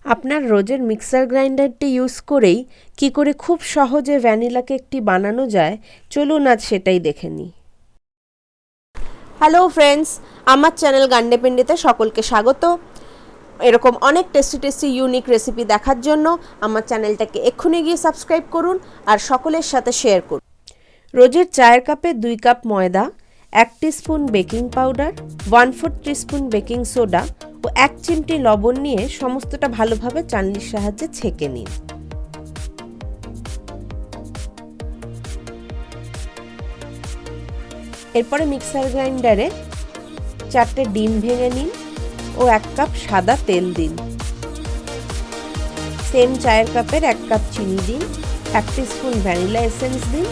আপনার রোজের mixer গ্রাইন্ডারটি use করেই কি করে খুব সহজে ভ্যানিলা কেকটি বানানো যায় চলুন আজ সেটাই দেখে নিই। হ্যালো ফ্রেন্ডস, আমার চ্যানেল গান্ডেপিন্ডিতে সকলকে স্বাগত। এরকম অনেক টেস্টি ইউনিক রেসিপি দেখার জন্য আমার চ্যানেলটাকে এক্ষুনি গিয়ে সাবস্ক্রাইব করুন আর সকলের সাথে শেয়ার করুন। রোজের চায়ের কাপে 2 কাপ ময়দা, 1 teaspoon baking powder, 1/4 teaspoon baking soda ও 1 চিমটি লবণ নিয়ে সমস্তটা ভালোভাবে চালনির সাহায্যে ছেঁকে নিন। এরপরে মিক্সার গ্রাইন্ডারে 4টে ডিম ভেঙে নিন ও 1 কাপ সাদা তেল দিন। সেম চায়ের কাপের 1 কাপ চিনি দিন, 1 টিস্পুন ভ্যানিলা এসেন্স দিন।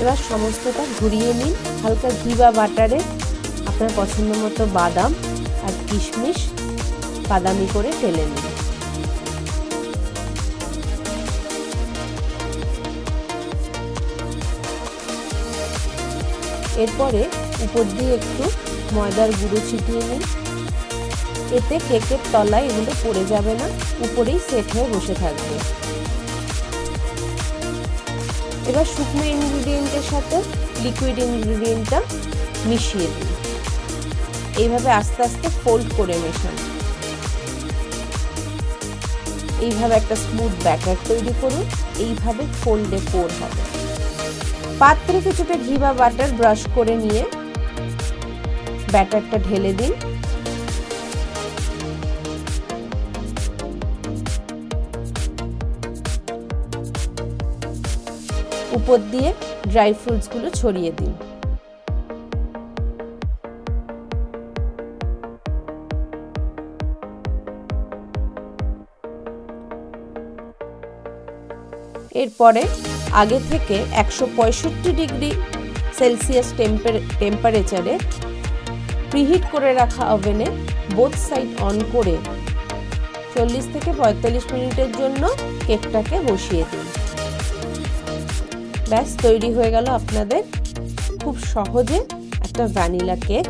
এবার সমস্তটা ঘুরিয়ে নিন। হালকা ঘি বা বাটারে আপনার পছন্দ মতো বাদাম আর কিশমিশ বাদামি করে ঢেলে নিন। এরপরে উপর দিয়ে একটু ময়দার গুঁড়ো ছিটিয়ে নিন। এতে কেকের তলায় এগুলো পড়ে যাবে না, উপরেই সেট হয়ে বসে থাকবে। এবার শুকনো ইনগ্রিডিয়েন্টের সাথে লিকুইড ইনগ্রিডিয়েন্টটা মিশিয়ে দিন। এইভাবে আস্তে আস্তে ফোল্ড করে মেশান। এইভাবে একটা স্মুথ ব্যাটার তৈরি করুন। এইভাবে ফোল্ডে পোর হবে। পাত্রে কিছুটা ঘি বা বাটার ব্রাশ করে নিয়ে ব্যাটারটা ঢেলে দিন। উপর দিয়ে ড্রাই ফ্রুটসগুলো ছড়িয়ে দিন। এরপরে আগে থেকে 165 ডিগ্রি সেলসিয়াস টেম্পারেচারে প্রিহিট করে রাখা ওভেনে বোথ সাইড অন করে 40 থেকে 45 মিনিটের জন্য কেকটাকে বসিয়ে দিন। ব্যাস তৈরি হয়ে গেল আপনাদের খুব সহজে একটা ভ্যানিলা কেক।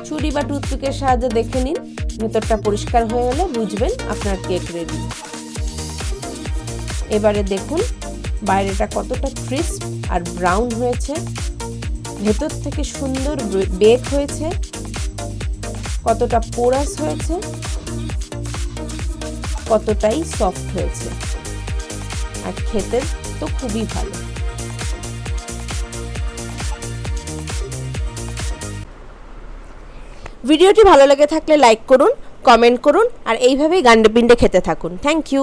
ছুরি বা টুথপিকের সাহায্যে দেখে নিন, ভেতরটা পরিষ্কার হয়ে গেলে বুঝবেন আপনার কেক রেডি। এবারে দেখুন বাইরেটা কতটা ক্রিস্প আর ব্রাউন হয়েছে, ভেতর থেকে সুন্দর বেক হয়েছে, কতটা পোরাস হয়েছে, কতটাই সফট হয়েছে, আর খেতে তো খুবই ভালো। ভিডিওটি ভালো লেগে থাকলে লাইক করুন, কমেন্ট করুন আর এইভাবেই গান্ডেপিন্ডে খেতে থাকুন। Thank you.